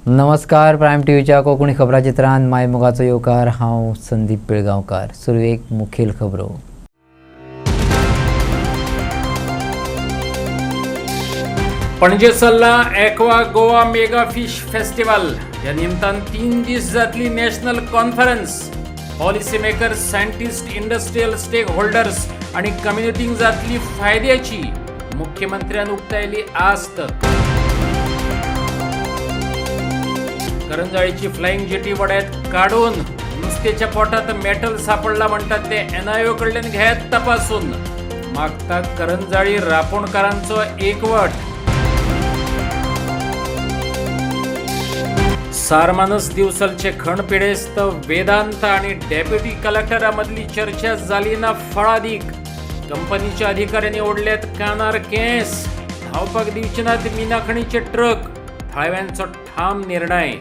नमस्कार. प्रायम टीव्हीच्या कोकणी खबराचित्रांत मायमुगाचो येवकार. हांव संदीप पिळगांवकार. सुरवेक मुखेल खबरो. पणजे चल्ला Aqua Goa mega fish festival. ह्या निमतान 3 दीस जातली national conference. Policy makers, scientist, industrial stakeholders आणि कम्युनिटींक जातली फायद्याची. मुख्यमंत्र्यान उक्तायली आस्त. करंजाळीची फ्लाइंग जेटी वड्यात काढून नुस्त्याच्या पोटात मेटल सापडला म्हणतात ते NIO कडल्यान घेत तपासून. मागतात करंजाळी रापणकारांचो एकवट. सारमानस दिवसलचे खणपिडेस्त वेदांत आणि डेप्युटी कलेक्टरा मधली चर्चा जाली ना फळादीक. कंपनीच्या अधिकाऱ्यांनी ओढल्यात कानार केस. धावपाक दिवचे नात मिनाखणीचे ट्रक. थाळव्यांचो ठाम निर्णय.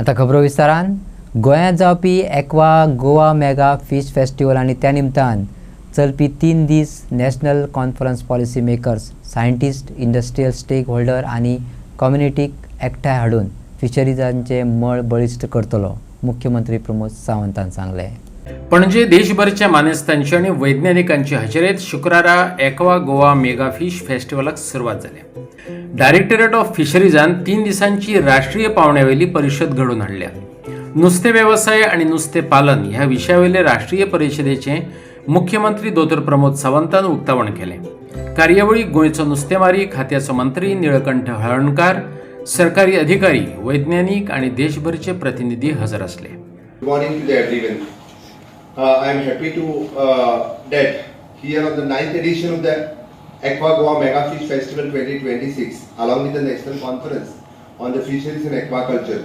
आता खबरो विस्तारान. गोंयांत जावपी aqua Goa mega fish festival आनी त्या निमतान चलपी 3 दीस national conference policy makers, scientist, industrial stake holder आनी कम्युनिटीक एकठांय हाडून फिशरीजांचे मळ बळिश्ट करतलो, मुख्यमंत्री प्रमोद सावंतान सांगले. पणजे देशभरच्या मानेस्तांची आणि वैज्ञानिकांची हजेरेत शुक्रारा एक्वा गोवा मेगा फिश फेस्टिवलाक सुरवात जाली. डायरेक्टरेट ऑफ फिशरीजान 3 दिसांची राष्ट्रीय पावण्यावेली परिशद घडून हाडल्या. नुस्तें वेवसाय आणि नुस्तें पालन ह्या विशयावेले राष्ट्रीय परिशदेचे मुख्यमंत्री दोतोर प्रमोद सावंतान उक्तावण केलें. कार्यावळीक गोंयचो नुस्तेमारी खात्याचो मंत्री निळकंठ हळर्णकार, सरकारी अधिकारी, वैज्ञानिक आणि देशभरचे प्रतिनिधी हजर असले. Good morning to everyone. I am happy to that here on the 9th edition of the Aqua Goa Mega Fish Festival 2026, along with the National Conference on the Fisheries and Aquaculture.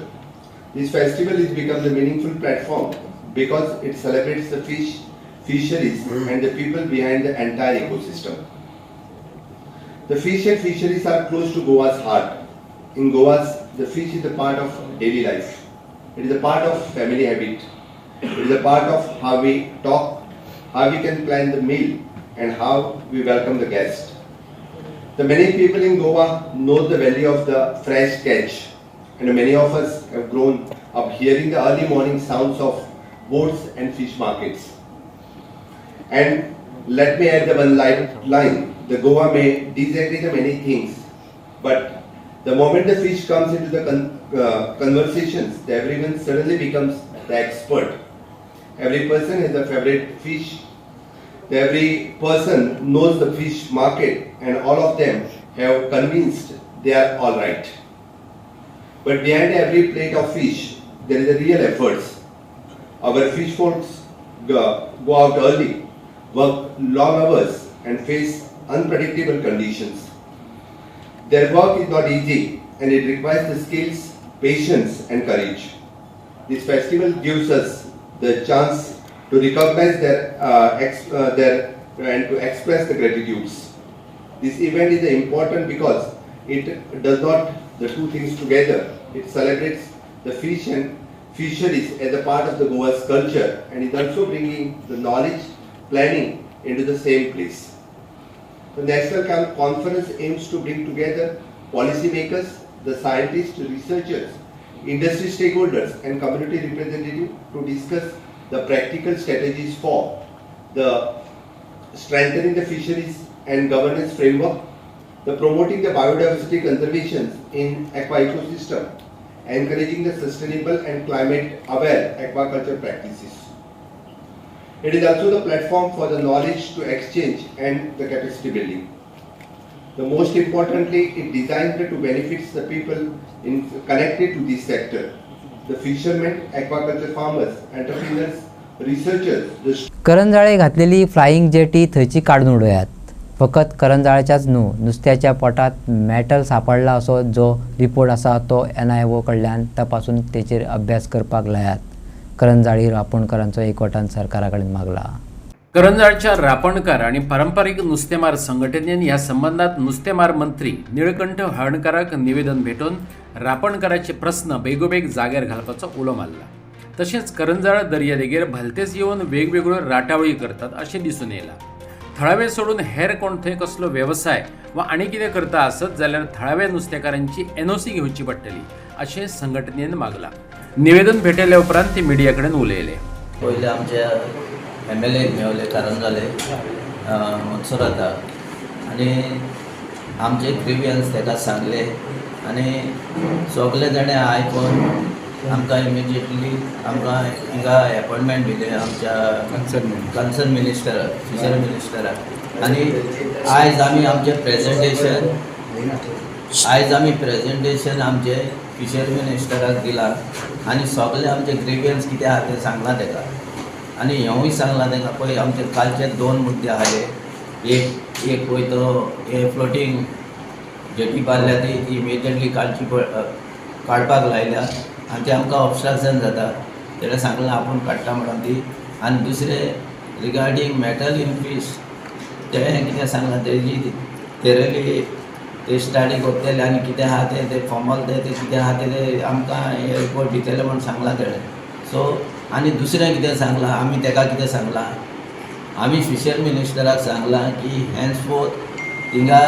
This festival has become the meaningful platform because it celebrates the fisheries and the people behind the entire ecosystem. The fish and fisheries are close to Goa's heart. In Goa, the fish is a part of daily life. It is a part of family habit. It is a part of how we talk, how we can plan the meal, and how we welcome the guest. The many people in Goa know the value of the fresh catch, and many of us have grown up hearing the early morning sounds of boats and fish markets. And let me add the one line. The Goa may disagree the many things, but the moment the fish comes into the conversations, everyone suddenly becomes the expert. Every person has a favorite fish. Every person knows the fish market, and all of them have convinced they are all right. But behind every plate of fish, there is a real efforts. Our fish folks go out early, work long hours, and face unpredictable conditions. Their work is not easy, and it requires the skills, patience, and courage. This festival gives us the chance to recognize their and to express the gratitudes. This event is important because it does not the two things together. It celebrates the fish and fisheries as a part of the Goa's culture, and is also bringing the knowledge planning into the same place. The National Conference aims to bring together policymakers, the scientists, researchers, industry stakeholders, and community representatives to discuss the practical strategies for the strengthening the fisheries and governance framework, the promoting the biodiversity conservation in aqua ecosystem, encouraging the sustainable and climate aware aquaculture practices. It is also the platform for the knowledge to exchange and the capacity building. The most importantly, it designed to benefit the people connected to this sector. The fishermen, aquaculture farmers, entrepreneurs, researchers. Karanzalem घातलेली flying jetty थंयची काडून उडयात. फकत करंजाळ्याच्याच न्हू, नुस्त्याच्या पोटात metal सापडला असो जो report आसा तो NIO कडल्यान तपासून तेचेर अभ्यास करपाक लायात. करंजाळी रापणकारांचो एकवटान सरकारा कडेन मागला. करंजाळच्या रापणकार आणि पारंपरिक नुस्तेमार संघटनेन ह्या संबंधात नुस्तेमार मंत्री निळकंठ हळर्णकाराक निवेदन भेटून रापणकाराचे प्रश्न बेगोबेग जाग्यार घालपाचो उलो मारला. तशेंच करंजाळ दर्यादेगेर भलतेच येवन वेगवेगळ्यो राटावळी करतात अशें दिसून येयलां. थळावे सोडून हेर कोण थंय कसलो व्यवसाय वा आनी कितें करता आसत जाल्यार थळाव्या नुस्तेकारांची NOC घेवची पडटली अशें संघटनेन मागलां. निवेदन भेटयल्या उपरांत ते मिडिया कडेन उलयले. पहिले आमचे MLA मेवले कारंजाले मनसुराता आनी आमचे ग्रीवियन्स ताका सांगले आनी सगळे जाणे आयकून आमकां इमिजिएटली आमकां हिंगा अपॉयंटमेंट दिले आमच्या कन्सर्न मिनिस्टर फिशरी मिनिस्टराक. आनी आयज आमी आमचें प्रेजेंटेशन आमचे फिशरी मिनिस्टराक दिलां आनी सगळे आमचे ग्रीवियन्स कितें आहा तें सांगलां ताका. आनी हेंवूय सांगलां ताका पळय आमचे कालचे 2 मुद्दे आसले. एक पळय तो हे फ्लोटींग जेटी बांदल्या ती इमिजिएटली काडपाक लायल्या आनी ते आमकां ऑब्स्ट्रक्शन जाता तेणें सांगलें आपूण काडटा म्हणून ती. आनी दुसरें रिगार्डींग मेटल इन फीश तें कितें सांगलां तेजी तेरेली ते स्टडी करतले आनी कितें आहा ते फॉर्मल ते कितें आहा ते आमकां हे रिपोर्ट दितले म्हूण सांगलां तेणें. सो आनी दुसरें कितें सांगलां आमी ताका कितें सांगलां आमी फिशर मिनिस्टराक सांगलां की हॅन्सफोर्थ थिंगा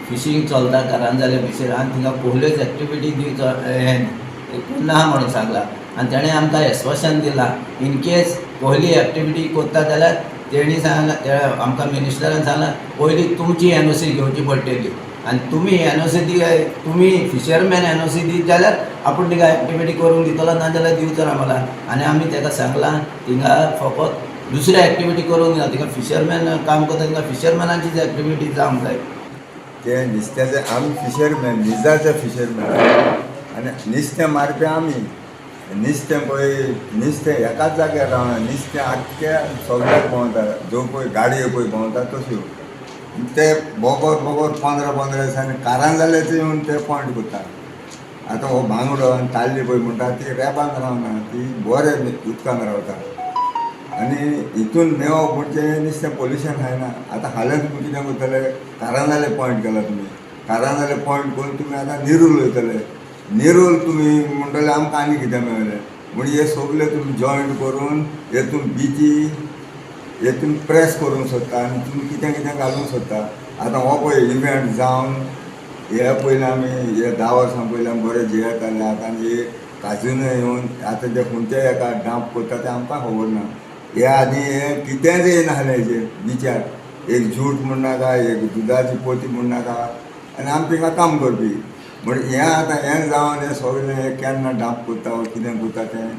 फिशींग चलता कारंजाले फिशर आनी थिंगा पोहल्योच एक्टिविटी दिवचो हें ना म्हणून सांगलां. आनी तेणें आमकां एस्पर्शन दिलां इन केस पयली एक्टिविटी करता जाल्यार तेणी सांगलां आमकां मिनिस्टरान सांगलां पयली तुमची NOC घेवची पडटली आनी तुमी NOC तुमी फिशरमॅन NOC दीत जाल्यार आपूण थिंगा एक्टिविटी करूंक दितलो ना जाल्यार दिवचो ना मला. आनी आमी ताका सांगलां थिंगा फकत दुसऱ्या एक्टिविटी करूंक ना थिंगा फिशरमॅन काम करता थिंगा फिशरमॅनाचीच एक्टिविटी जावंक जाय. ते नुस्त्याचे आमी फिशरमॅन निजाचे फिशरमॅन आनी नुस्तें मारपी आमी. नुस्तें पळय नुस्तें एकाच जाग्यार रावना नुस्तें आख्ख्या सगळ्याक भोंवता ज्यो पळय गाडयो पळय भोंवता तश्यो ते बोगोर 15 दिसांनी कारंजालेचे येवन ते पॉयंट करता. आतां हो भांगडो आनी ताल्ली पळय म्हणटा ती रेबांक रावना ती बरें उदकान रावता आनी हितून मेवप म्हणजे नुस्तें पोल्युशन खायना. आतां हालींच तुमी कितें करतले कारंजाले पॉयंट केला तुमी कारंजाले पॉयंट करून तुमी आतां निरूल वयतले निरूल तुमी म्हणटले आमकां आनी कितें मेळलें म्हणजे हे सगळे तुमी जॉयंट करून हेतून बीची हेतून प्रेस करूंक सोदता आनी तुमी कितें घालूंक सोदता. आतां हो पळय इव्हेंट जावन हे पयलीं आमी हे 10 वर्सां पयलीं आमी बरे जियेताले आतां हे काजून येवन आतां जे खंयचे हेका डांप करता तें आमकां खबर ना. हे आनी हे कितेंच येनासलें हेजेर बिचार एक जूट म्हण नाका एक दुदाची पोती म्हण नाका आनी आमी थिंगा काम करपी म्हणजे हें आतां हें जावन हें सगळें हें केन्ना डांप करता वा कितें करता तें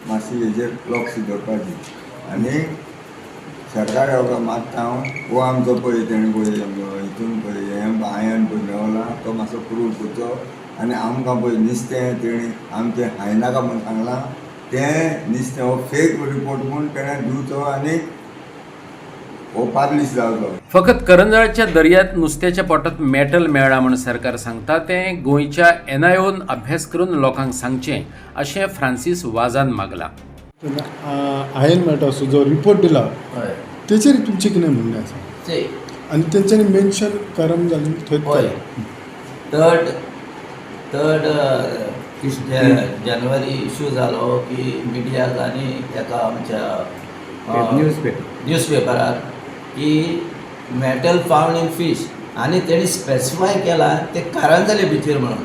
मातशें हेजेर लक्ष दवरपाचें. आनी सरकार हांव मागता हांव हो आमचो पळय तेणें पळय हितून पळय हें आयन पळय मेवला तो मातसो प्रूव करचो आनी आमकां पळय नुस्तें तेणी आमचें हायनाका म्हूण सांगलां तें नुस्तें हो फेक रिपोर्ट म्हूण तेणें दिवचो आनी हो पब्लीश जावचो. फकत करंजाळच्या दर्यांत नुस्त्याच्या पोटांत मेटल मेळ्ळां म्हूण सरकार सांगता तें गोंयच्या NIOन अभ्यास करून लोकांक सांगचें अशें फ्रांसीस वाझान मागलां. आयन मॅटर्स जो रिपोर्ट दिला हय तेचेर तुमचें कितें म्हणणें आसा ते आनी तेंच्यांनी मेन्शन करम जालें हय थंय 3 जानेवारी इश्यू जालो की मिडियाक आनी एका आमच्या न्यूजपेपरार की मेटल फावंड इन फीश आनी तेणी स्पेसिफाय केला ते कारंजाले बिचीर म्हणून.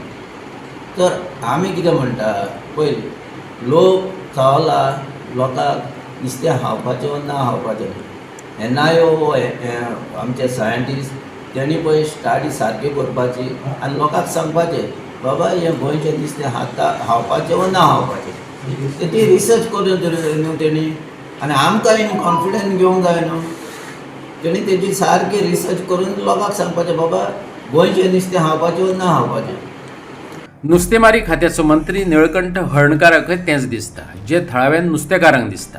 तर आमी कितें म्हणटा पळय लोक चावला लोकांक नुस्तें खावपाचें वा ना खावपाचें NIO आमचे सायंटिस्ट तेणी पळय स्टडी सारकी करपाची आनी लोकांक सांगपाचें बाबा हें गोंयचें नुस्तें खावपाचें वा ना खावपाचें ती रिसर्च करून जाय न्हू तेणी आनी आमकां कॉन्फिडन्स घेवंक जाय न्हू. तेणी तेजी सारकी रिसर्च करून लोकांक सांगपाचें बाबा गोंयचें नुस्तें खावपाचें वा ना खावपाचें. नुस्तेमारी खात्याचो मंत्री निळकंठ हळर्णकाराकय तेंच दिसता जे थळाव्यान नुस्तेकारांक दिसता.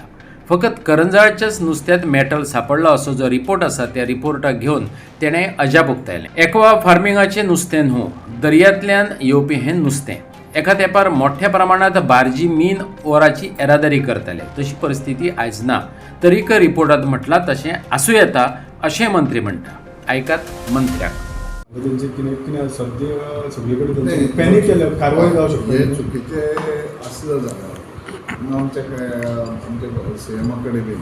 फकत करंजाळच्याच नुस्त्यात मेटल सापडलो असो जो रिपोर्ट आसा त्या रिपोर्टाक घेवन तेणें अजाप उक्तायलें. एक्वा फार्मिंगाचें नुस्तें न्हू दर्यांतल्यान येवपी हें नुस्तें. एका तेंपार मोठ्या प्रमाणांत बार्जी मीन ओराची येरादारी करताले तशी परिस्थिती आयज ना. तरीक रिपोर्टांत म्हटलां तशें आसूं येता अशें मंत्री म्हणटा. आयकात मंत्र्याक. तेंचें कितें सद्या सगळे कडेन तेंची पॅनीक केल्या कारवाय जावं शकता. हे चुकीचें आसलं जाल्यार आमच्या CM कडेन बीन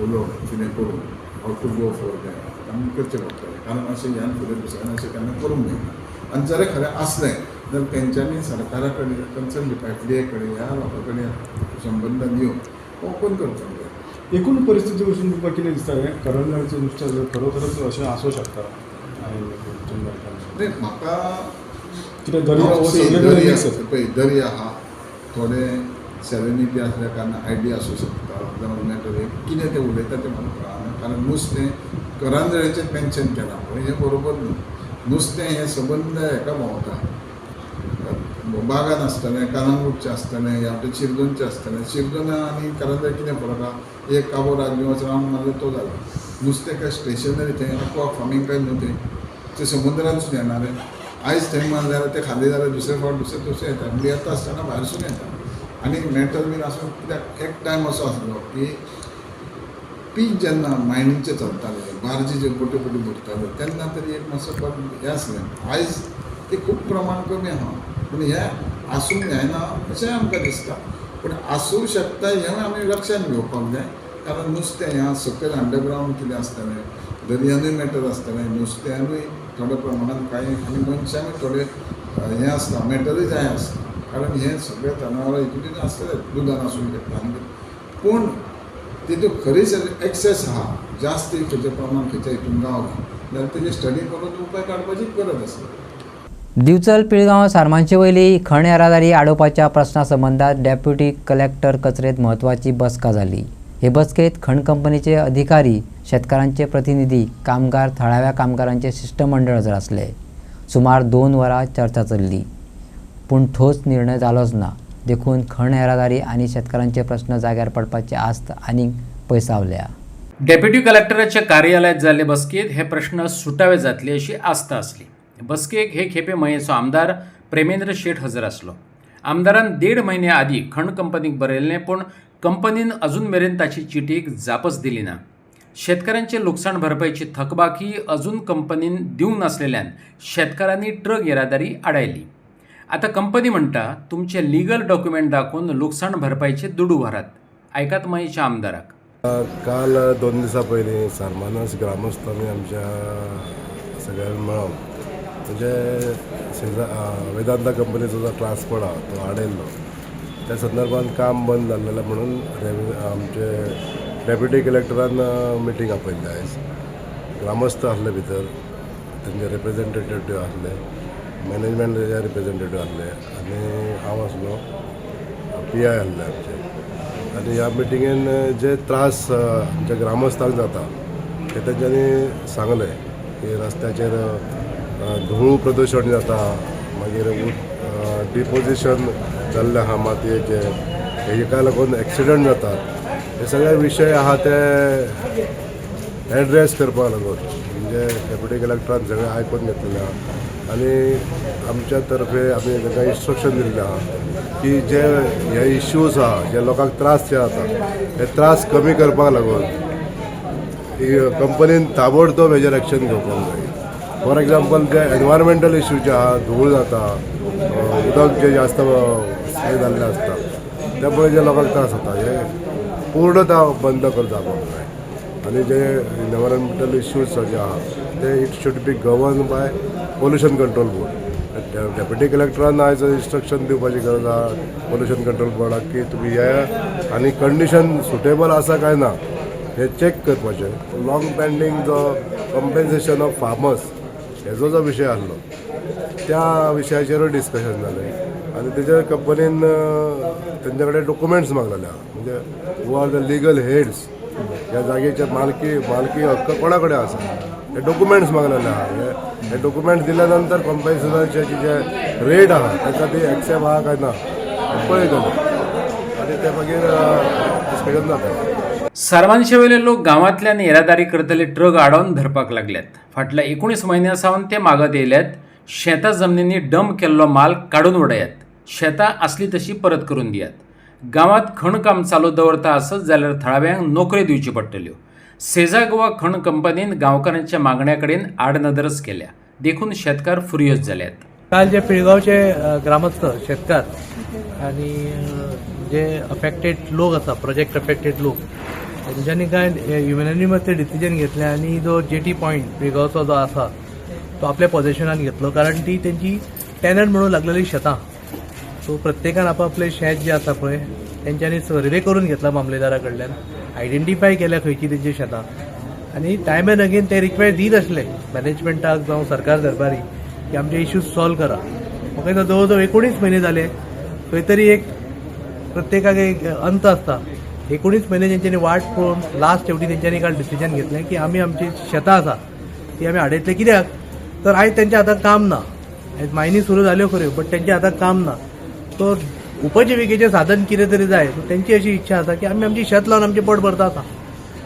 उलोवप कितें करूं हाव टू गो फॉर दॅट आमी करचें पडटलें, कारण अशें ह्यान फुडें दुसऱ्यान अशें केन्ना करूंक जायना. आनी जर खरें असलें जाल्यार तेंच्यांनी सरकारा कडेन कन्सर्न डिपार्टमेंटा कडेन ह्या लोकां कडेन संबंदान येवन ओपन करपाक जाय. एकूण परिस्थिती वचून तुका कितें दिसता हें करंजाचें नुस्तें जर खरोखरच अशें आसूं शकता आणि नाही, म्हाका कितें दर्या हो see, सगळे दर्या mix आसा. पळय दर्या आहा थोडे सेरेनिटी असल्या कारणान आयडिया आसूं शकता जावं मॅटर कितें ते उलयता तें म्हाका कळना. कारण नुस्तें करंजळेचें मेन्शन केलां पळय हें बरोबर न्हू. नुस्तें हें सबंद हेका भोंवता, बागान आसतलें, कानांगूटचें आसतलें, ह्या वटेन शिरदोनचें आसतलें. शिरदोना आनी करंजळ कितें फरक आहा? एक काबो राखली वचून रावन मारलो तो जालो. नुस्तें काय स्टेशनरी थंय एक्वा फार्मींग काय न्हू तें समुद्रांतसून येणारें. आयज थंय मारलें जाल्यार तें खालें जाल्यार दुसरे फावट दुसरें तशें येता. म्हणजे येता आसतना भायरसून येता. आनी मॅटर बीन आसून कित्याक एक टायम असो आसलो की पीक जेन्ना मायनिंगचें चलतालें, बार्जी जे बोटी भरताले तेन्ना तरी एक मातसो हें आसलें. आयज तें खूब प्रमाण कमी आहा. पूण हें आसूंक जायना अशें आमकां दिसता. पूण आसूं शकता हें आमी लक्षांत घेवपाक जाय. कारण नुस्तें ह्या सकयल अंडरग्रावंड कितें आसतलें, दर्यानूय मॅटर आसतलें, नुस्त्यानूय थोड्या प्रमाणान कांय आनी मनशांकूय थोडे हें आसता, मॅटरूय जाय आसता. कारण हें सगळे जनावरां हितून आसतले दुदान आसूं शकता आनी पूण तितून खरीच एक्सेस आहा, जास्त खंयचें प्रमाण खंयच्या हितून गावलां जाल्यार तेजी स्टडी करून उपाय काडपाची गरज आसा. दिवचल पिळगांव सारमांचे वयली खण येरादारी आडोवपाच्या प्रस्ना संबंधात डेप्युटी कलेक्टर कचेरेंत म्हत्वाची बसका जाली. हे बसकेत खण कंपनीचे अधिकारी, शेतकारांचे प्रतिनिधी, कामगार, थळाव्या कामगारांचे शिष्टमंडळ हजर आसले. सुमार 2 वरां चर्चा चल्ली, पूण ठोस निर्णय जालोच ना. देखून खण येरादारी आनी शेतकारांचे प्रस्न जाग्यार पडपाची आस्त आनीक पयसावल्या. डेप्युटी कलेक्टराच्या कार्यालयात जाल्ले बसकेत हे प्रश्न सुटावे जातले अशी आस्त आसली. बसकेक हे खेपे मयेचो आमदार प्रेमेंद्र शेठ हजर आसलो. आमदारान 1.5 म्हयने आदीं खण कंपनीक बरयल्लें, पूण कंपनीन अजून मेरेन ताची चिटीक जापच दिली ना. शेतकऱ्यांचे लुकसाण भरपाईची थकबाकी अजून कंपनीन दिवंक नासलेल्यान शेतकारांनी ट्रक येरादारी आडायली. आता कंपनी म्हणटा तुमचे लिगल डॉक्युमेंट दाखवून लुकसाण भरपाईचे दुडू व्हरात. ऐकात मयेच्या आमदाराक. काल 2 दिसां पयलीं सारमानस ग्रामस्थांनी आमच्या सगळ्यांक मेळोन म्हणजे वेदांता कंपनीचो जो ट्रान्सपोर्ट आहा तो आडयल्लो, त्या संदर्भात काम बंद जाल्लें म्हणून आमचे डेप्युटी कलेक्टरान मिटींग आपयल्ली आयज. ग्रामस्थ आसले भितर, तेंचे रिप्रेझेंटेटिव्ह आसले, मॅनेजमेंटाचे रिप्रेझेंटेटिव्ह आसले आनी हांव आसलो, PI आसले आमचे. आनी ह्या मिटिंगेन जे त्रास आमच्या ग्रामस्थांक जाता ते तेंच्यांनी सांगले की रस्त्याचेर धूळ प्रदूशण जाता, मागीर डिपोजिशन जाल्लें आहा मातयेचे, हेका लागून एक्सिडंट जातात. हे सगळे विशय आहा ते एड्रेस करपाक लागून म्हणजे डेप्युटी कलेक्टरान सगळें आयकून घेतलेलें आहा. आनी आमच्या तर्फे आमी ताका इन्स्ट्रक्शन दिल्लें आहा की जे हे इश्यूज आहा, जे लोकांक त्रास जे जाता हे त्रास कमी करपाक लागून कंपनीन ताबडतोब हेजेर एक्शन घेवपाक जाय. फॉर एग्जाम्पल जे एनवायरमेंटल इश्यू जे आहा, धूळ जाता, उदक जे जास्त हे जाल्लें आसता, त्यामुळे जे लोकांक त्रास जाता हे पूर्णता बंद करपाक जाय. आनी जे एनवायरमेंटल इश्यूज जे आहा ते it should be govern by pollution control board. Deputy कलेक्टरान आयज इन्स्ट्रक्शन दिवपाची गरज आहा पोल्युशन कंट्रोल बोर्डाक की तुमी हे आनी कंडिशन सुटेबल आसा काय ना हे चॅक करपाचें. लॉंग पेंडींग जो कॉम्पेन्सेशन ऑफ फार्मर्स हेजो जो विशय आसलो त्या विशयाचेरूय डिस्कशन जालें आनी तेजेर कंपनीन तेंचे कडेन डॉक्युमेंट्स मागलेले म्हणजे who are the legal heads, ह्या जागेचे मालकी हक्क कोणा कडेन आसा हे डॉक्युमेंट्स मागलेले आहा. हे डॉक्युमेंट्स दिल्या नंतर कॉम्पेन्सेशनाचे जे रेट आहा ताका ती एक्सेप्ट आहा काय ना पळयतले आनी ते मागीर डिस्कशन जाता. सारमानशे वयले लोक गांवांतल्यान येरादारी करतले ट्रक आडावन धरपाक लागल्यात. फाटल्या 19 म्हयन्यां सावन ते मागत येयल्यात शेतां जमनींनी डंप केल्लो माल काडून उडयात, शेतां आसली तशी परत करून दियात. गांवांत खण काम चालू दवरता आसत जाल्यार थळाव्यांक नोकऱ्यो दिवच्यो पडटल्यो. सेजा गोवा खण कंपनीन गांवकारांच्या मागण्या कडेन आडनदरच केल्या. देखून शेतकार फुर्योज जाल्यात. काल जे पिळगांवचे ग्रामस्थ शेतकार आणि जे अफेक्टेड लोक आसा, प्रोजेक्ट अफेक्टेड लोक, तेंच्यांनी कांय युनिमस ते डिसिजन घेतलें आनी जो जेटी पॉयंट पिळगांवचो जो आसा तो आपल्या पोझेशनान घेतलो, कारण ती तेंची टॅनंट म्हणून लागलेली शेतां. सो प्रत्येकान आपापलें शेत जें आसा पळय तेंच्यांनी सर्वे करून घेतला मामलेदारा कडल्यान, आयडेंटिफाय केल्या खंयची तेंची शेतां, आनी टायम एंड अगेन ते रिक्वेस्ट दीत आसले मॅनेजमेंटाक जावं सरकार दरबारी की आमचे इश्यूज सॉल्व करा. म्हाका दिसता जवळ जवळ 19 म्हयने जाले, खंय तरी एक प्रत्येकाक एक अंत आसता. 19 म्हयने तेंच्यांनी वाट पळोवन लास्ट शेवटी तेंच्यांनी काल डिसिजन घेतलें की आमी आमची शेतां आसा ती आमी आडयतले. कित्याक तर आयज तेंच्या हाताक काम ना, आयज मायनी सुरू जाल्यो खऱ्यो बट तेंच्या हाताक काम ना. तो उपजिविकेचें साधन कितें तरी जाय, सो तेंची अशी इच्छा आसा की आमी आमची शेत लावन आमचें पोट भरता आसा.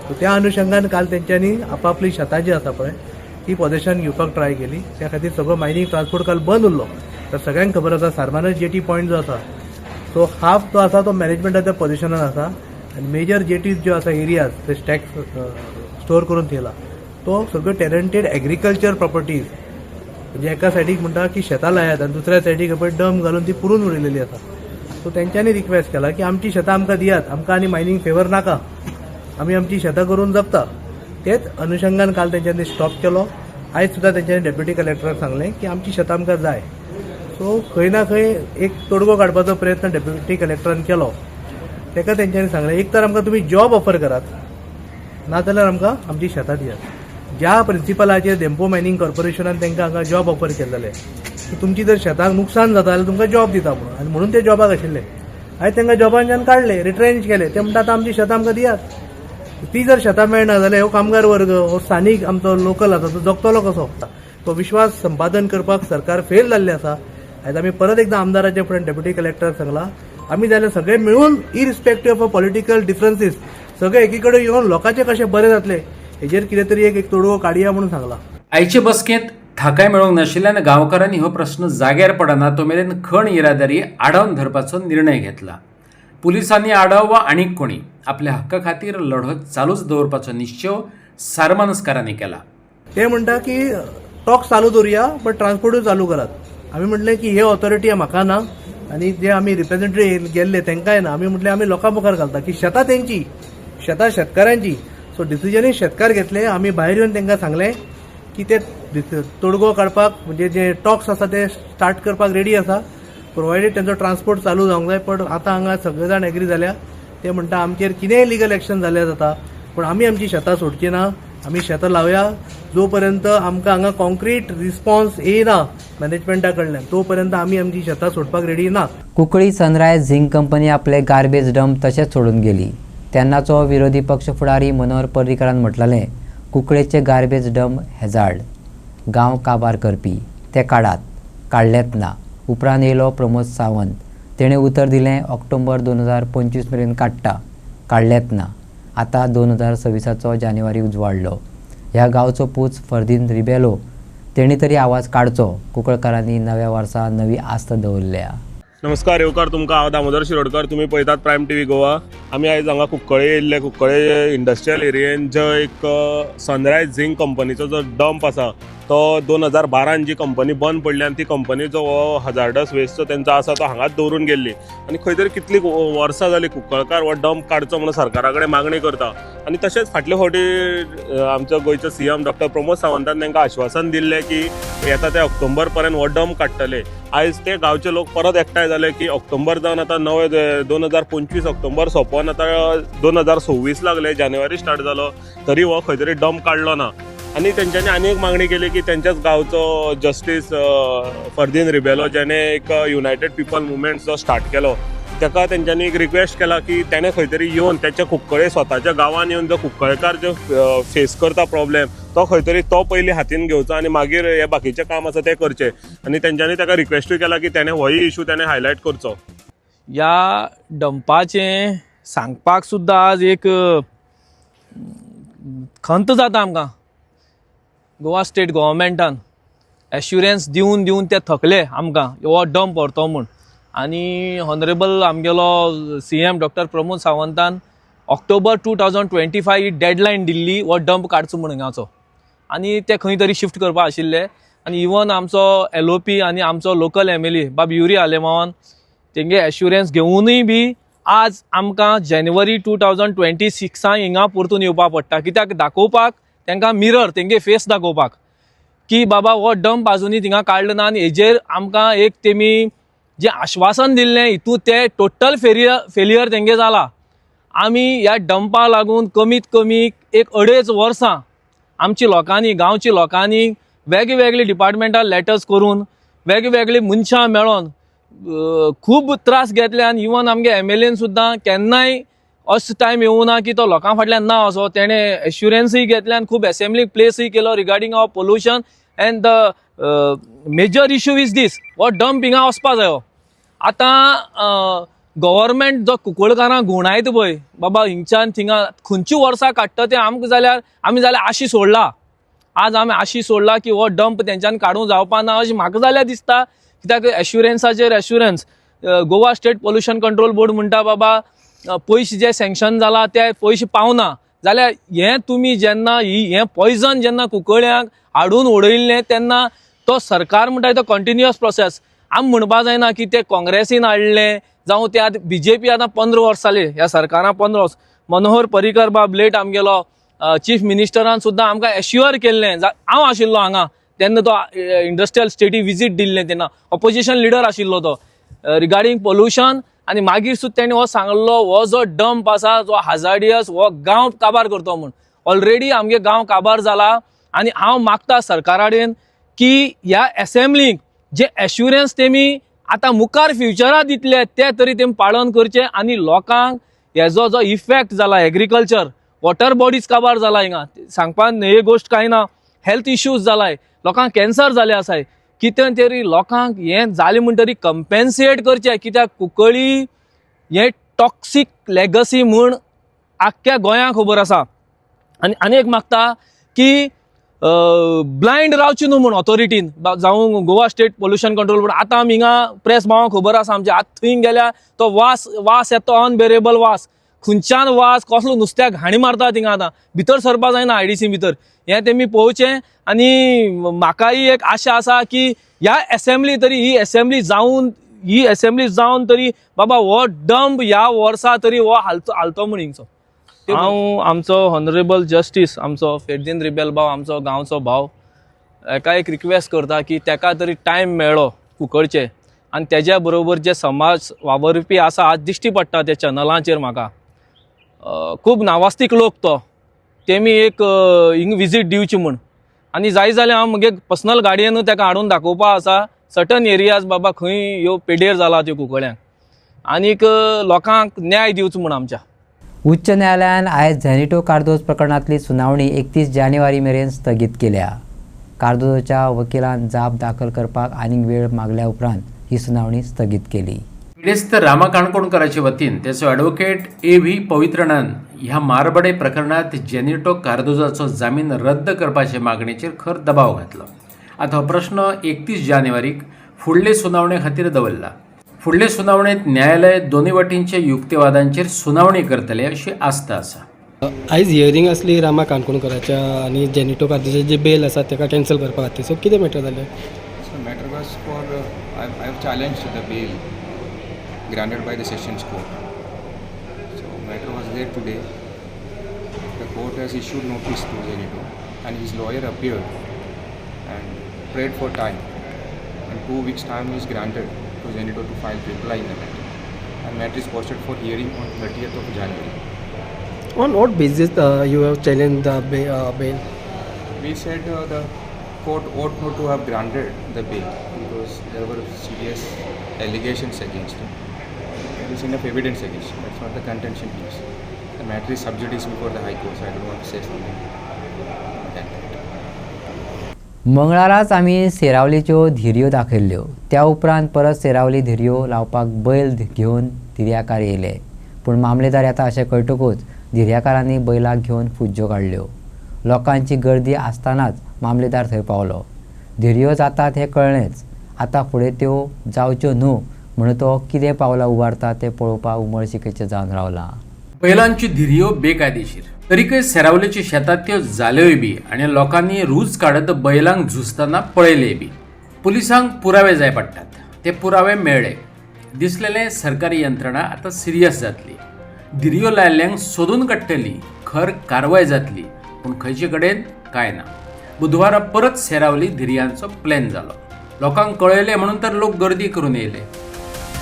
सो त्या अनुशंगान काल तेंच्यांनी आपापली शेतां जी आसा पळय ती पोझेशन घेवपाक ट्राय केली. त्या खातीर सगळो मायनींग ट्रान्सपोर्ट काल बंद उरलो. तर सगळ्यांक खबर आसा सारमानस जेटी पॉयंट जो आसा तो हाफ जो आसा तो मॅनेजमेंटाच्या पोझिशनान आसा, आनी मेजर जेटीज ज्यो आसा एरियाज ते टॅक्स स्टोर करून थेयला तो सगळ्यो टॅनंटेड एग्रीकल्चर प्रॉपर्टीज. म्हणजे एका सायडीक म्हणटा की शेतां लायात आनी दुसऱ्या सायडीक पळय डम घालून ती पुरून उडयलेली आसा. सो तेंच्यांनी रिक्वेस्ट केला की आमची शेतां आमकां दियात, आमकां आनी मायनींग फेवर नाका, आमी आमची शेतां करून जगता. तेच अनुशंगान काल तेंच्यांनी स्टॉप केलो. आयज सुद्दां तेंच्यांनी डेप्युटी कलेक्टराक सांगलें की आमची शेतां आमकां जाय. सो खंय ना खंय एक तोडगो काडपाचो प्रयत्न डेप्युटी कलेक्टरान केलो. ताका तेंच्यांनी सांगलें एक तर आमकां तुमी जॉब ऑफर करात, नाजाल्यार आमकां आमची शेतां दियात. ज्या प्रिंसिपलाचेर डेम्पो मायनींग कॉर्पोरेशनान तांकां हांगा जॉब ऑफर केल्लेले की तुमची जर शेतांक नुकसान जाता जाल्यार तुमकां जॉब दिता म्हणून, आनी म्हणून ते जॉबाक आशिल्ले. आयज तांकां जॉबांच्यान काडले, रिट्रेंच केले. ते म्हणटा आतां आमची शेतां आमकां दियात. ती जर शेतां मेळना जाल्यार हो कामगार वर्ग, हो स्थानीक आमचो लोकल आसा तो जगतलो कसो? तो विश्वास संपादन करपाक सरकार फेल जाल्ले आसा. आयज आमी परत एकदां आमदाराचे फुडें डेप्युटी कलेक्टराक सांगला आमी जाल्यार सगळे मेळून इरिस्पेक्टीव ऑफ पॉलिटिकल डिफरन्सीस सगळे एकी कडेन येवन लोकांचे कशे बरे जातले हेजेर कितें तरी एक तोडगो काडया म्हणून सांगला. आयचे बसकेंत थाकाय मेळोंक नाशिल्ल्यान गांवकारांनी हो प्रश्न जाग्यार पडना तो मेरेन खण येरादारी आडावन धरपाचो निर्णय घेतला. पुलिसांनी आडाव वा आनीक कोणी आपल्या हक्का खातीर लढो चालूच दवरपाचो निश्चय सारमानसकारांनी केला. ते म्हणटा की टॉक्स चालू दवरया बट ट्रान्सपोर्टूय चालू करात. आमी म्हटलें की हे ऑथॉरिटी म्हाका ना आनी जे आमी रिप्रेझेंटेटिव्ह गेल्ले तांकांय ना. आमी म्हटलें आमी लोकां मुखार घालता की शेतां तेंची, शेतां शेतकारांची. सो डिसिजनूय शेतकार घेतले. आमी भायर येवन तांकां सांगलें की ते तोडगो काडपाक म्हणजे जे टॉक्स आसा ते स्टार्ट करपाक रेडी आसा, प्रोवायडेड तेंचो ट्रान्सपोर्ट चालू जावंक जाय. पण आतां हांगा सगळे जाण एग्री जाल्या. ते म्हणटा आमचेर कितेंय लिगल एक्शन जाल्यार जाता पण आमी आमची शेतां सोडची ना. आमी शेतां लावया जो पर्यंत आमकां हांगा कॉन्क्रीट रिस्पॉन्स येना मॅनेजमेंटा कडल्यान तो पर्यंत आमी आमची शेतां सोडपाक रेडी ना. कुंकळी सनरायज झिंक कंपनी आपले गार्बेज डंप तशेंच सोडून गेली. तेन्नाचो विरोधी पक्ष फुडारी मनोहर पर्रीकारान म्हटलें कुंकळेचे गार्बेज डंप हेजार्ड, गांव काबार करपी ते काडात, काडलेत ना. उपरांत येयलो प्रमोद सावंत. तेणें उतर दिलें ऑक्टोबर 2025 मेरेन काडटा, काडलेत ना. आतां 2026चो जानेवारी उजवाडलो. ह्या गांवचो पूच फर्दीन रिबेलो. तेणी तरी आवाज काडचो. कुंकळकारांनी नव्या वर्सा नवी आस्त दवरल्या. नमस्कार येवकार तुमकां. हांव दामोदर शिरोडकर. तुमी पळयतात प्रायम टीव्ही गोवा. आमी आयज हांगा कुंकळे येयल्ले. कुंकळे इंडस्ट्रियल एरियेन जो एक सनरायज झिंक कंपनीचो जो डंप आसा तो 2012 जी कंपनी बंद पडली आनी ती कंपनीचो हो हजार्डस वेस्ट जो तेंचो आसा तो हांगाच दवरून गेल्ली. आनी खंय तरी कितली वर्सां जालीं कुंकळकार हो डंप काडचो म्हणून सरकारा कडेन मागणी करता. आनी तशेंच फाटले फावटी आमचो गोंयचो CM डॉक्टर प्रमोद सावंतान तांकां आश्वासन दिल्लें की येता ते ऑक्टोबर पर्यंत हो डंप काडटले. आयज ते गांवचे लोक परत एकठांय जाले की ऑक्टोबर जावन आतां 2025 ऑक्टोबर सोंपोवन आतां 2026 लागले, जानेवारी स्टार्ट जालो तरी हो खंय तरी डंप काडलो ना. आनी तेंच्यांनी आनी एक मागणी केली की तेंच्याच गांवचो जस्टीस फर्दीन रिबेलो जेणे एक युनायटेड पीपल मुवमेंट जो स्टार्ट केलो ताका तेंच्यांनी एक रिक्वेस्ट केला की तेणें खंय तरी येवन तेच्या कुंकळे स्वताच्या गांवान येवन जो कुंकळकार जो फेस करता प्रॉब्लेम तो खंय तरी तो पयलीं हातीन घेवचो आनी मागीर हे बाकीचें काम आसा तें करचें. आनी तेंच्यांनी ताका रिक्वेस्टूय केला की तेणें होय इशू तेणें हायलायट करचो. ह्या डंपाचें सांगपाक सुद्दां आज एक खंत जाता आमकां. गोवा स्टेट गव्हर्मेंटान एश्युरन्स दिवन दिवन ते थकले आमकां हो डंप व्हरतो म्हूण. आनी हॉनरेबल आमगेलो CM डॉक्टर प्रमोद सावंतान ऑक्टोबर 2025 ही डेडलायन दिल्ली हो डंप काडचो म्हणून हांगाचो. आनी ते खंय तरी शिफ्ट करपा आशिल्ले. आनी इवन आमचो LOP आनी आमचो लोकल MLA बाब युरी आलेमावान तेंगे एश्युरन्स घेवनूय बी आज आमकां जानेवारी 2026 हिंगा परतून येवपा पडटा, कित्याक दाखोवपाक तांकां मिरर तेंगे फेस दाखोवपाक की बाबा हो डंप आजुनी थिंगा काडलो ना, आनी हेजेर आमकां एक तेमी जे आश्वासन दिल्लें हितून ते टोटल फेलियर तेंगे जाला. आमी ह्या डंपा लागून कमीत कमी 1.5 वर्सां आमची लोकांनी, गांवची लोकांनी वेगवेगळे डिपार्टमेंटाक लेटर्स करून वेगवेगळे मनशां मेळोन खूब त्रास घेतले. आनी इवन आमगे MLAन सुद्दां केन्नाय असो टायम येवं ना की तो लोकां फाटल्यान ना असो. तेणें एश्युरन्सूय घेतले आनी खूब असेंब्लीक प्लेसूय केलो regarding of pollution. And the major issue is this, हो डंप हिंगा वचपा जायो. आतां गव्हर्मेंट जो कुंकळकारां घुवणायता पळय बाबा हिंगच्यान थिंगा खंयची वर्सां काडटा तें आमकां जाल्यार आमी जाल्यार आशी सोडला. आज आमी आशी सोडला की हो डंप तेंच्यान काडूं जावपा ना अशें म्हाका जाल्यार दिसता. कित्याक एश्युरन्साचेर assurance Goa state pollution control board म्हणटा बाबा पयशे जे सँक्शन जाला ते पयशे पावना जाल्यार हें तुमी जेन्ना हें पॉयझन जेन्ना कुंकळ्यांक हाडून उडयल्लें तेन्ना तो सरकार म्हणटा तो कंटिन्युअस प्रोसेस. आमी म्हणपा जायना की ते काँग्रेसीन हाडलें जावं ते आतां BJP आतां 15 वर्स जाली, ह्या सरकारान 15 वर्स. मनोहर पर्रीकर बाब लेट आमगेलो चीफ मिनिस्टरान सुद्दां आमकां एश्युअर केल्लें. हांव आशिल्लो हांगा तेन्ना तो इंडस्ट्रियल स्टेटी विजीट दिल्लें, तेन्ना ऑपोजिशन लिडर आशिल्लो तो रिगार्डींग पोल्युशन. आनी मागीर सुद्दां तेणें हो सांगलो हो जो डंप आसा जो हाजार्डियस हो गांव काबार करतो म्हूण. ऑलरेडी आमगे गांव काबार जाला. आनी हांव मागता सरकारा कडेन की ह्या असेंब्लीक जे एश्युरन्स तेमी आतां मुखार फ्युचराक दितले ते तरी तेमी पाळन करचें. आनी लोकांक हेजो जो इफेक्ट जाला एग्रीकल्चर, वॉटर बॉडीज काबार जाला हिंगा, सांगपाक हे गोश्ट कांय ना. हेल्थ इश्यूज जालाय, लोकांक कॅन्सर जाले आसाय. कितें तरी लोकांक हें जालें म्हणटरी कंपेन्सेट करचें. कित्याक कुंकळी हें टॉक्सीक लेगसी म्हूण आख्ख्या गोंयांक खबर आसा. आनी एक मागता की ब्लायंड रावची न्हू म्हूण ऑथॉरिटीन जावं Goa state pollution control board. आतां आमी हिंगा प्रेस भावांक खबर आसा आमच्या आतां थंय गेल्यार तो वास येता, अनबेरेबल वास. खंयच्यान वास कसलो नुस्त्याक घाणी मारता थिंगा. आतां भितर सरपा जायना IDC भितर. हें तेमी पळोवचें. आनी म्हाकाय एक आशा आसा की ह्या असेंब्ली तरी ही असेंब्ली जावन तरी बाबा हो डंप ह्या वर्सा तरी हो हालतो म्हूण हिंगचो. हांव आमचो ऑनरेबल जस्टीस आमचो फेर्दीन रिबेल भाव, आमचो गांवचो भाव, हेका एक रिक्वेस्ट करता की तेका तरी टायम मेळ्ळो कुंकळचे. आनी तेज्या बरोबर जे समाज वावरपी आसा आज दिश्टी पडटा त्या चॅनलांचेर म्हाका खूब नावास्तीक लोक तो तेमी एक हिंग विजीट दिवची म्हूण. आनी जाय जाल्यार हांव म्हगे पर्सनल गाडयेन तेका हाडून दाखोवपा आसा सर्टन एरियाज बाबा खंय ह्यो पेडेर जाला त्यो कुंकळ्यांक. आनीक लोकांक न्याय दिवचो म्हूण आमच्या. उच्च न्यायालयान आयज झॅनिटो कार्दोज प्रकरणांतली सुनावणी 31 जानेवारी मेरेन स्थगीत केल्या. कार्दोजच्या वकिलान जाप दाखल करपाक आनीक वेळ मागल्या उपरांत ही सुनावणी स्थगीत केली. पीडिस्त रामा काणकोणकराचे वतीन त्याचो ॲडव्होकेट A.V. पवित्रनान ह्या मारबडे प्रकरणात जेनिटो कार्दोजाचो जामीन रद्द करपाचे मागणेचेर खर दबाव घातलो. आता हो प्रश्न 31 जानेवारीक फुडले सुनावणे खातीर दवरला. फुडले सुनावणेंत न्यायालय दोनूय वटींच्या युक्तिवादांचेर सुनावणी करतले अशी आस्त आसा. आयज हियरींग आसली रामा काणकोणकराच्या आनी जेनिटो कार्दोजाचें जे बेल आसा तेका कॅन्सल करपा खातीर. सो कितें मॅटर जालें? So matter was for I have challenged the bail granted by the Sessions Court. So matter was there today. The court has issued notice to Zenito and his lawyer appeared and prayed for time. And 2 weeks time is granted to Zenito to file reply in the matter. And matter is posted for hearing on 30th of January. On what basis you have challenged the bail? We said the court ought not to have granted the bail because there were serious allegations against him. There is enough evidence against him. That's what the contention is. The matter is sub judice before the High Court, so I don't want to say something like that. मंगळाराच आमी सेरावलीच्यो धिरयो दाखयल्ल्यो. त्या उपरांत परत सेरावली धिरयो लावपाक बैल घेवन धिर्याकार येयले. पूण मामलेदार येता अशें कळटकूच धिर्याकारांनी बैलाक घेवन फुज्ज्यो काडल्यो. लोकांची गर्दी आसतनाच मामलेदार थंय पावलो. धिरयो जातात हें कळ्ळेंच. आतां फुडें त्यो जावच्यो न्हू म्हणून तो कितें पावलां उबारता तें पळोवपाक उमळशिकेचें जावन रावलां. बैलांची धिरयो बेकायदेशीर तरीकय सेरावलेच्या शेतात त्यो जाल्योय बी आनी लोकांनी रूच काडत बैलांक झुजतना पळयले बी. पुलिसांक पुरावे जाय पडटात. ते पुरावे मेळ्ळे. दिसलेले सरकारी यंत्रणा आता सिरियस जातली. दिरयो लायल्ल्यांक सोदून काडटली, खर कारवाय जातली, पूण खंयचे कडेन काय ना. बुधवारा परत सेरावली धिरयांचो प्लॅन जालो. लोकांक कळयले म्हणून तर लोक गर्दी करून येयले.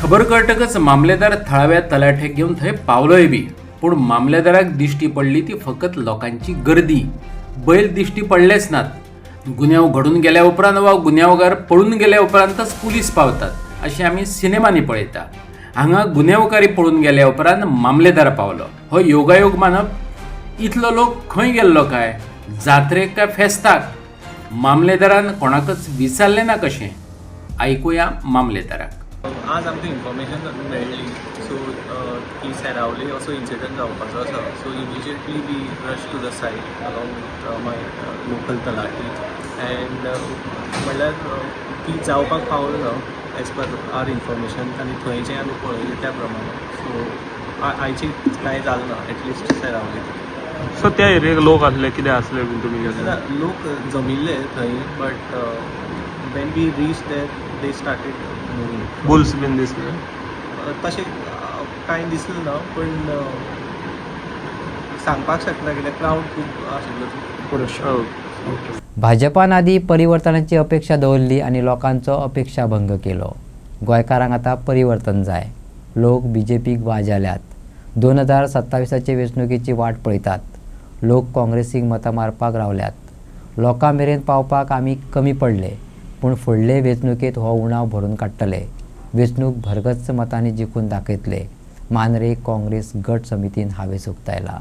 खबर कळटकच मामलेदार थळाव्या तलाठ्याक घेवन थंय पावलोय बी. पूण मामलेदाराक दिश्टी पडली ती फकत लोकांची गर्दी. बैल दिश्टी पडलेच नात. गुन्यांव घडून गेल्या उपरांत वा गुन्यांवकार पळून गेल्या उपरांतच पुलीस पावतात अशें आमी सिनेमांनी पळयता. हांगा गुन्यांवकारी पळून गेल्या उपरांत मामलेदार पावलो. हो योगायोग मानप. इतलो लोक खंय गेल्लो काय, जात्रेक काय फेस्ताक? मामलेदारान कोणाकच विचारलें ना कशें. आयकुया मामलेदाराक. आज आमकां इन्फॉर्मेशन मेळ्ळी, सो की सेरावली असो इन्सिडंट जावपाचो आसा. So immediately we rush to the site along with my local talathi and म्हणल्यार ती जावपाक पावलो ना एज पर आर इन्फॉर्मेशन आनी थंयचें आमी पळयलें त्या प्रमाणे. सो आयची कांय जालें ना एटलिस्ट सेरावली. सो त्या एरियेक लोक आसले, कितें आसले बीन तुमी गेले? लोक जमिल्ले थंय, but when we reach there they started moving. Bulls बीन दिसले? तशें कांय दिसलें ना, पूण सांगपाक शकना कित्याक क्रावड खूब आशिल्लो. भाजपान आदी परिवर्तनाची अपेक्षा दवरली आणि लोकांचो अपेक्षा भंग केलो. गोंयकारांक आतां परिवर्तन जाय. लोक बीजेपीक वाजेल्यात. 2027चे वेंचणुकेची वाट पळयतात. लोक काँग्रेसीक मतां मारपाक रावल्यात. लोकां मेरेन पावपाक आमी कमी पडले, पूण फुडले वेंचणुकेंत हो उणाव भरून काडटले. वेंचणूक भरगच्च मतांनी जिखून दाखयतले. मांद्रे काँग्रेस गट समितीन हावेस उक्तायला.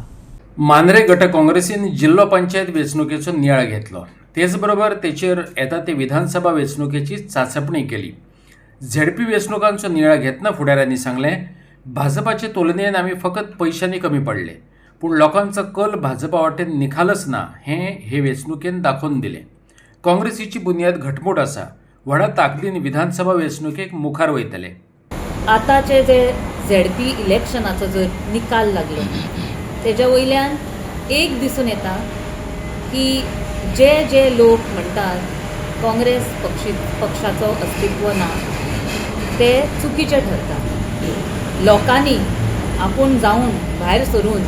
मांद्रे गट काँग्रेसीन जिल्लो पंचायत वेंचणुकेचो नियाळ घेतलो. तेच बरोबर तेचेर येता ते विधानसभा वेंचणुकेची चांचपणी केली. झेडपी वेंचणुकांचो नियाळ घेतना फुडाऱ्यांनी सांगलें, भाजपाचे तुलनेन आमी फकत पयशांनी कमी पडले, पूण लोकांचो कल भाजपा वाटेन निखालस ना हें हे वेंचणुकेन दाखोवन दिलें. काँग्रेसीची बुनयाद घटमूट आसा. व्हडा ताकदीन विधानसभा वेंचणुकेक मुखार वयतले. आतांचे जे झेडपी इलेक्शनाचो जर निकाल लागलो तेज्या वयल्यान एक दिसून येता की जे जे लोक म्हणटात काँग्रेस पक्षाचो अस्तित्व ना ते चुकीचे ठरता. लोकांनी आपूण जावन भायर सरून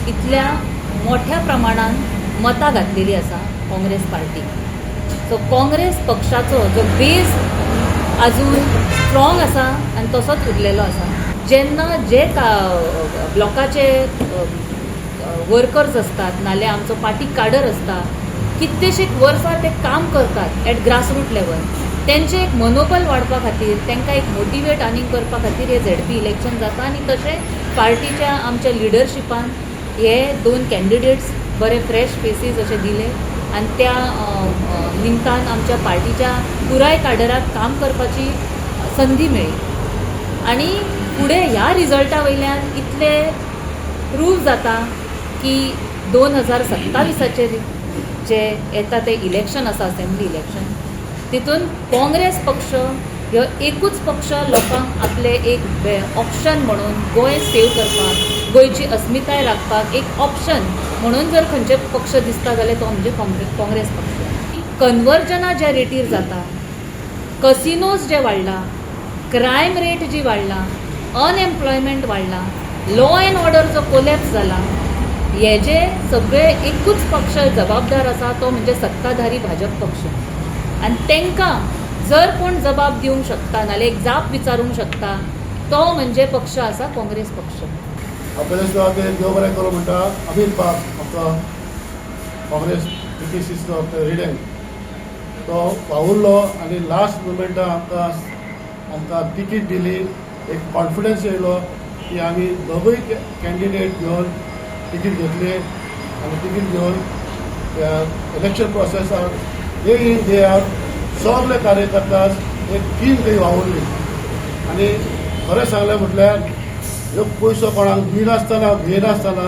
इतल्या मोठ्या प्रमाणान मतां घातलेली आसा काँग्रेस पार्टीक. सो काँग्रेस पक्षाचो जो बेज अजून स्ट्रॉंग आसा आनी तसोच उरलेलो आसा. जेन्ना जे ब्लॉकाचे वर्कर्स असतात नाल्यार आमचो पार्टी काडर आसता, कितलेशेक वर्सां ते काम करतात एट ग्रासरूट लेवल, तेंचे एक मनोबल वाडपा खातीर, तांकां एक मोटिवेट आनीक करपा खातीर हे झेडपी इलेक्शन जाता. आनी तशें पार्टीच्या आमच्या लिडरशिपान हे 2 कॅन्डिडेट्स बरे फ्रेश फेसीस अशे दिले आनी त्या निमतान आमच्या पार्टीच्या पुराय काडराक काम करपाची संदी मेळ्ळी. आनी फुडें ह्या रिजल्टा वयल्यान इतले प्रूव जाता की 2027चे जे येता ते इलेक्शन आसा असेंब्ली इलेक्शन, तितून काँग्रेस पक्ष ह्यो एकूच पक्ष लोकांक आपले एक ऑप्शन म्हणून गोंय सेव करपाक, गोंयची अस्मिताय राखपाक एक ऑप्शन म्हणून जर खंयचे पक्ष दिसता जाल्यार तो म्हणजे काँग्रेस पक्ष. कन्वर्जना ज्या रेटीर जाता, कसिनोज जे वाडला, क्रायम रेट जी वाडला, अनएम्प्लॉयमेंट वाडला, लॉ अँड ऑर्डर जो कोलॅप्स जाला, हेजे सगळे एकूच पक्ष जबाबदार आसा तो म्हणजे सत्ताधारी भाजप पक्ष. आनी तांकां जर कोण जबाब दिवंक शकता नाल्यार एक जाप विचारूंक शकता तो म्हणजे पक्ष आसा काँग्रेस पक्ष. आपल्या दिसता ते देव बरें करूं म्हणटा अमीर बाग आमकां काँग्रेस टिकेट रिडेंग तो पावुरलो आनी लास्ट मुमेंटा आमकां तिकीट दिली. एक कॉन्फिडन्स येयलो की आमी दोगूय कॅन्डिडेट घेवन तिकीट घेतली आनी तिकीट घेवन इलेक्शन प्रोसेसार डे इन डे आवट सगळे कार्यकर्ता एक टीम थंय वावुरली. आनी खरें सांगलें म्हटल्यार ह्यो पयसो कोणाक दिनासतना घेयनासतना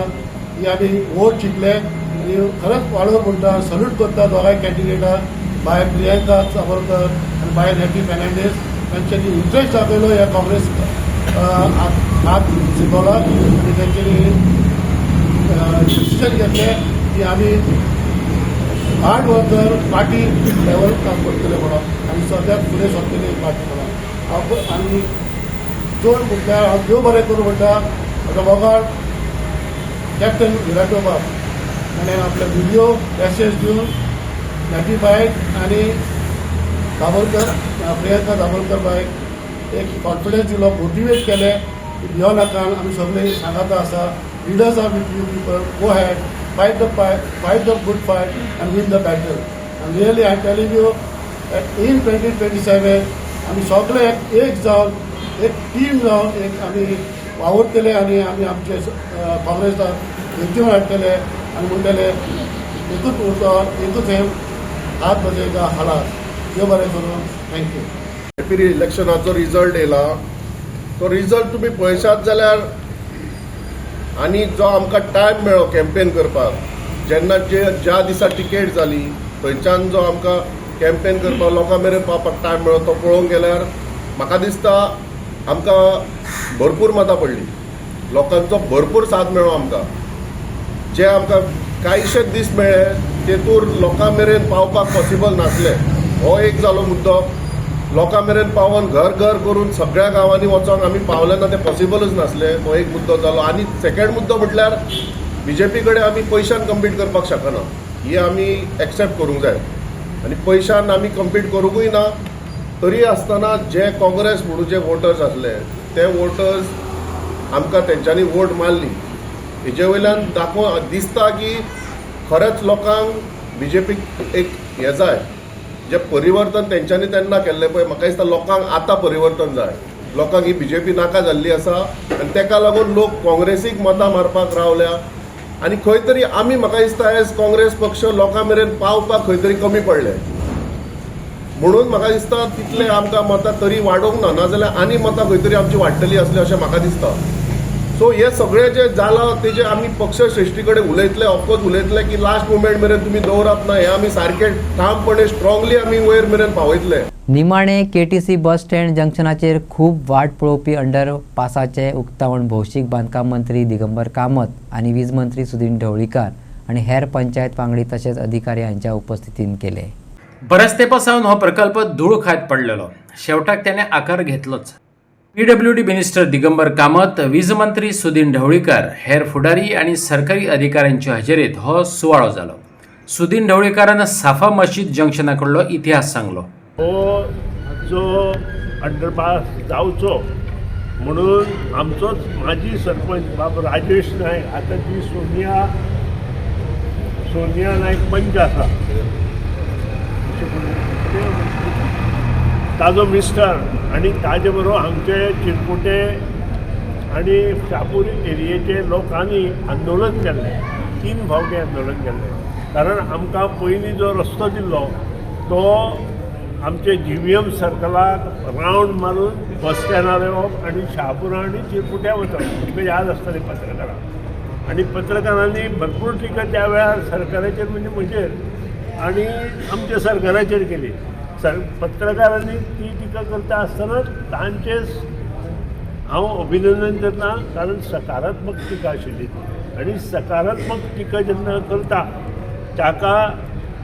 ही आमी वोट जिखले. आनी खरेंच वाडो म्हणटा सल्यूट करता दोगांय कॅन्डिडेटाक, बाय प्रियंका सावरकर आनी बाय नॅटी फेर्नांडीस. तांच्यांनी इंट्रस्ट दाखयलो ह्या काँग्रेस हात जिखवला आनी तांच्यांनी डिसिजन घेतलें की आमी हार्ड वर्कर पार्टी लेवल काम करतले म्हणून आनी सद्याक फुडें सरतली पार्टी म्हणून. आनी चड म्हटल्यार हांव देव बरें करूं म्हणटा म्हजो वगाड कॅप्टन विराटोबाक ताणें आपले व्हिडिओ मॅसेज दिवन नाटी बायक आनी दाबोलकर प्रियंका दाबोलकर बायक एक कॉन्फिडन्स दिलो मोटिवेट केलें की भियो नाका आमी सगळे सांगाता आसा leaders are with you people go had fight the good fight and win the battle and really I telling you that in 2027 आमी सगळे एक जावन एक टीम जावन एक आमी वावरतले आनी आमी आमचे काँग्रेसाक युतीवर हाडटले आनी म्हणटले एकूच उरतो एकूच हे हात बजयता हालात देव बरें करून थँक्यू. एपी इलेक्शनाचो रिजल्ट येयला तो रिजल्ट तुमी पळयशात जाल्यार आनी जो आमकां टायम मेळ्ळो कॅम्पेन करपाक जेन्ना ज्या दिसा टिकेट जाली थंयच्यान जो आमकां कॅम्पेन करपाक लोकां मेरेन पावपाक टायम मेळ्ळो तो पळोवंक गेल्यार म्हाका दिसता आमकां भरपूर मतां पडली लोकांचो भरपूर साथ मेळ्ळो आमकां जे आमकां कांयशेच दीस मेळ्ळे तेतूर लोकां मेरेन पावपाक पॉसिबल नासलें हो एक जालो मुद्दो लोकां मेरेन पावोन घर घर करून सगळ्या गांवांनी वचोंक आमी पावले ना तें पॉसिबलच नासलें हो एक मुद्दो जालो. आनी सेकंड मुद्दो म्हटल्यार बीजेपी कडेन आमी पयशान कम्पीट करपाक शकना ही आमी एक्सेप्ट करूंक जाय आनी पयशान आमी कम्पीट करूंकूय ना. तरी आसतना जे काँग्रेस म्हणून जे वोटर्स आसले ते वोटर्स आमकां तेंच्यांनी वोट मारली हेजे वयल्यान दिसता की खरेंच लोकांक बीजेपीक एक हें जाय जे परिवर्तन तेंच्यांनी तेन्ना केल्लें पळय म्हाका दिसता लोकांक आतां परिवर्तन जाय. लोकांक ही बीजेपी नाका जाल्ली आसा आनी तेका लागून लोक काँग्रेसीक मतां मारपाक रावल्या आनी खंय तरी आमी म्हाका दिसता एज काँग्रेस पक्ष लोकां मेरेन पावपाक खंय तरी कमी पडले म्हणून म्हाका दिसता तितले आमकां मतां तरी वाडोवंक ना नाजाल्यार आनी मतां खंय तरी आमची वाडटली आसली अशें म्हाका दिसता. सो हे सगळें जे जालां तेजे आमी पक्ष श्रेश्ठी कडेन उलयतले ऑफकोर्स उलयतले की लास्ट मुमेंट मेरेन तुमी दवरप ना हे आमी सारके ठामपणे स्ट्रॉंगली आमी वयर मेरेन पावयतले. निमाणे केटीसी बस स्टँड जंक्शनाचेर खूब वाट पळोवपी अंडरपासाचे उक्तावण भौशीक बांदकाम मंत्री दिगंबर कामत आनी वीज मंत्री सुदीन ढवळीकार आनी हेर पंचायत वांगडी तशेंच अधिकारी हांच्या उपस्थितीन केले. बऱ्याच तेंपासावन हो प्रकल्प धूळ खात पडलेलो शेवटाक त्याने आकार घेतलोच. PWD मिनिस्टर दिगंबर कामत वीज मंत्री सुदीन ढवळीकर हेर फुडारी आणि सरकारी अधिकाऱ्यांच्या हजेरेत हो सुवाळो जालो. सुदीन ढवळीकारान साफा मस्जिद जंक्शनाकडलो इतिहास सांगलो. हो जो अंडरपास जावचो म्हणून आमचोच माजी सरपंच बाब राजेश नायक आता जी सोनिया नायक पंच आसा ताजो मिस्टर आनी ताजे बरोबर हांगचे चिरकुटे आनी शापूर एरियेचे लोकांनी आंदोलन केल्लें 3 फावटी आंदोलन केल्लें कारण आमकां पयलीं जो रस्तो दिल्लो तो आमचे GVM सर्कलाक रावंड मारून बस स्टँडार येवप आनी शाहपुरा आनी चिरकुट्या वचप तुमकां याद आसतलें पत्रकारांक आनी पत्रकारांनी भरपूर टिका त्या वेळार सरकाराचेर म्हणजे म्हजेर आनी आमच्या सरकाराचेर केली. पत्रकारांनी ती टिका करता आसतना तांचेच हांव अभिनंदन करता कारण सकारात्मक टिका आशिल्ली आनी सकारात्मक टिका जेन्ना करता ताका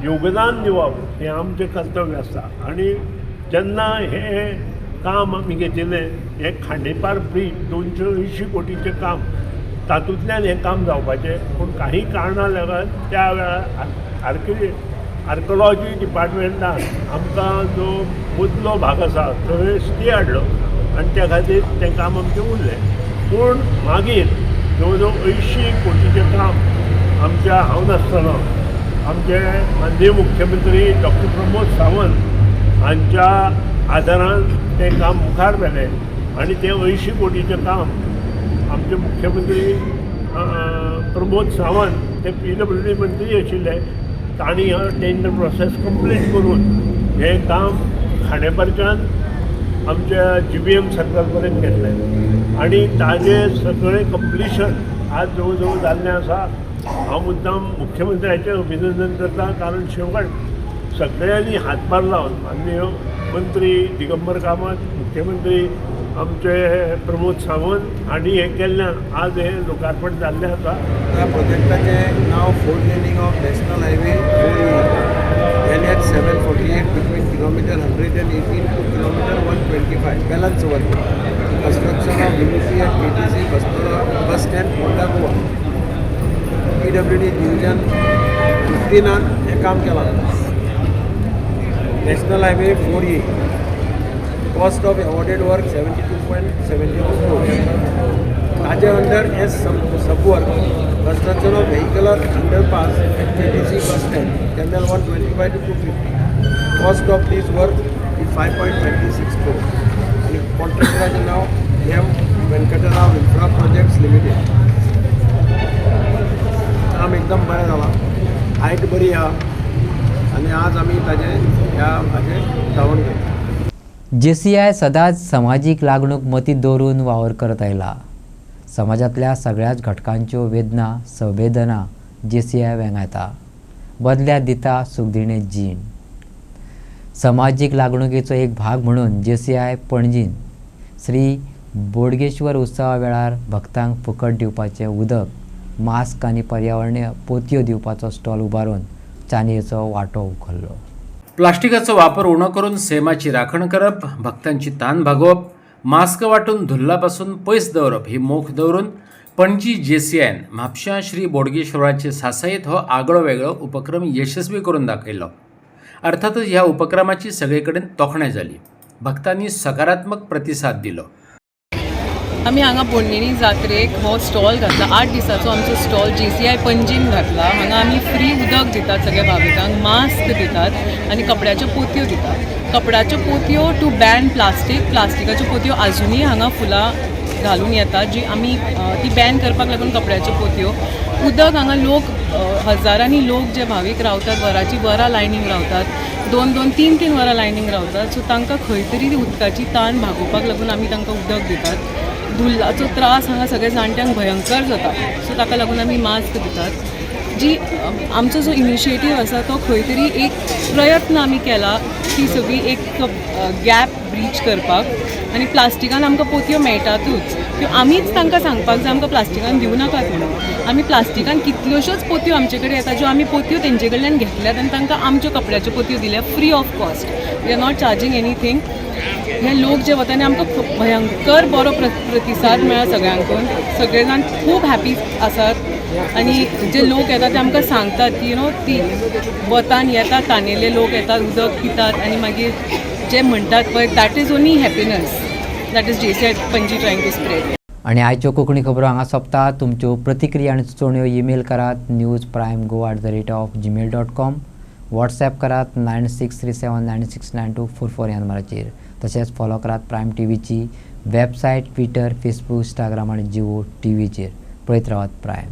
योगदान दिवप हें आमचें कर्तव्य आसता. आनी जेन्ना हें काम आमी घेतिल्लें हें खांडेपार ब्रीज 280 कोटीचें काम तातूंतल्यान हें काम जावपाचें पूण काही कारणां लागून त्या वेळार आर्कोलॉजी डिपार्टमेंटान आमकां जो मदलो भाग आसा थंय स्टे हाडलो आनी त्या खातीर तें काम आमचें उरलें. पूण मागीर जवळ जवळ 80 कोटीचें काम आमच्या हांव नासतना आमचे माननीय मुख्यमंत्री डॉक्टर प्रमोद सावंत हांच्या आदारान तें काम मुखार व्हेलें आनी तें 80 कोटीचें काम आमचे मुख्यमंत्री प्रमोद सावंत ते PWD मंत्री आशिल्ले तांणी हो टेंडर प्रोसेस कंप्लीट करून हें काम खांडेपारच्यान आमच्या GVM सर्कल पर्यंत घेतलें आनी ताजें सगळें कंप्लिशन आज जवळ जवळ जाल्लें आसा. हांव मुद्दाम मुख्यमंत्र्याचें अभिनंदन करता कारण शेवट सगळ्यांनी हातभार लावन माननीय मंत्री दिगंबर कामत मुख्यमंत्री आमचे प्रमोद सावंत आनी हें केल्ल्यान आज हें लोकार्पण जाल्लें आसा. ह्या प्रोजेक्टाचें नांव 4 laning of national highway 748 between kilometer 118 to kilometer 125 balance work. Construction GBC and KTC bus stand Honda Goa. PWD division 15 हे काम केलां. National Highway 4E. Cost of awarded work 72.71 crores. ताजे under S sub work construction of vehicular underpass at KTC bus stand, Terminal 125 to 250. Cost of this work is 5.96 crores. And contractor is now M. Venkata Rao Infra Projects Limited. काम एकदम बरें जाला, height बरी आहा आनी आज आमी ताजे ह्या हाचे उक्तावण करता. JCI सदांच समाजीक लागणूक मतींत दवरून वावर करत आयला. समाजातल्या सगळ्याच घटकांच्यो वेदना संवेदना JCI वेंगायता, बदल्यात दिता सुखदिणें जीण. समाजीक लागणुकेचो एक भाग म्हणून JCI पणजीन श्री बोडगेश्वर उत्सवा वेळार भक्तांक फुकट दिवपाचें उदक, मास्क आनी पर्यावरणीय पोतयो दिवपाचो स्टॉल उबारून चानयेचो वांटो उखल्लो. प्लास्टिकाचो वापर उणो करून सैमाची राखण करप, भक्तांची तान भागोवप, मास्क वाटून धुल्लापासून पयस दवरप ही मोख दवरून पणजी JCIन म्हापशां श्री बोडगेश्वराचे सासायेत हो आगळो वेगळो उपक्रम यशस्वी करून दाखयलो. अर्थातच ह्या उपक्रमाची सगळे कडेन तोखणाय जाली. भक्तांनी सकारात्मक प्रतिसाद दिलो. आमी हांगा बोडणेनी जात्रेक हो स्टॉल घातला. 8 दिसाचो आमचो स्टॉल JCI पणजीन घातला. हांगा आमी फ्री उदक दितात सगळ्या भाविकांक, मास्क दितात आनी कपड्याच्यो पोतयो दितात. कपड्याच्यो पोतयो टू बॅन प्लास्टिकाच्यो पोतयो अजुनूय हांगा फुलां घालून येतात जी आमी ती बॅन करपाक लागून कपड्याच्यो पोतयो. उदक हांगा लोक हजारांनी लोक जे भावीक रावतात, वरांची वरां लायनीक रावतात, 2-2, 3-3 वरां लायनीक रावतात. सो तांकां खंय तरी उदकाची ताण भागोवपाक लागून आमी तांकां उदक दितात. धुल्लाचो त्रास हांगा सगळ्या जाणट्यांक भयंकर जाता, सो ताका लागून आमी मास्क दितात. जी आमचो जो इनिशिएटीव आसा तो खंय तरी एक प्रयत्न आमी केला ती सगळी एक गॅप ब्रीच करपाक. आनी प्लास्टिकान आमकां पोतयो मेळटातूच, त्यो आमीच तांकां सांगपाक जाय आमकां प्लास्टिकान दिवं नाकात म्हणून. आमी प्लास्टिकान कितल्योश्योच पोतयो आमचे कडेन येता ज्यो आमी पोतयो तेंचे कडल्यान घेतल्यात आनी तांकां आमच्यो कपड्याच्यो पोतयो दिल्या free of cost. We are not charging anything. हे लोक जे वता आनी आमकां भयंकर बरो प्रतिसाद मेळ्ळा सगळ्यांकून. सगळे जाण खूब हॅपी आसात आनी जे लोक येतात ते आमकां सांगतात की ती वतान येतात, तानेले लोक येतात, उदक पितात आनी मागीर जे म्हणटात पळय that is only happiness. That is JCI Panaji trying to spread. आणि आयच्यो कोंकणी खबरो हांगा सोंपतात. तुमच्यो प्रतिक्रिया आनी सुचोवण्यो ईमेल करात newsprimegoa@gmail.com. WhatsApp करात 9637969244 ह्या नंबराचेर. तशेंच फॉलो करात प्रायम TVची वेबसायट, ट्विटर, फेसबूक, इंस्टाग्राम आनी जिओ TVचेर. पळयत रावात प्रायम.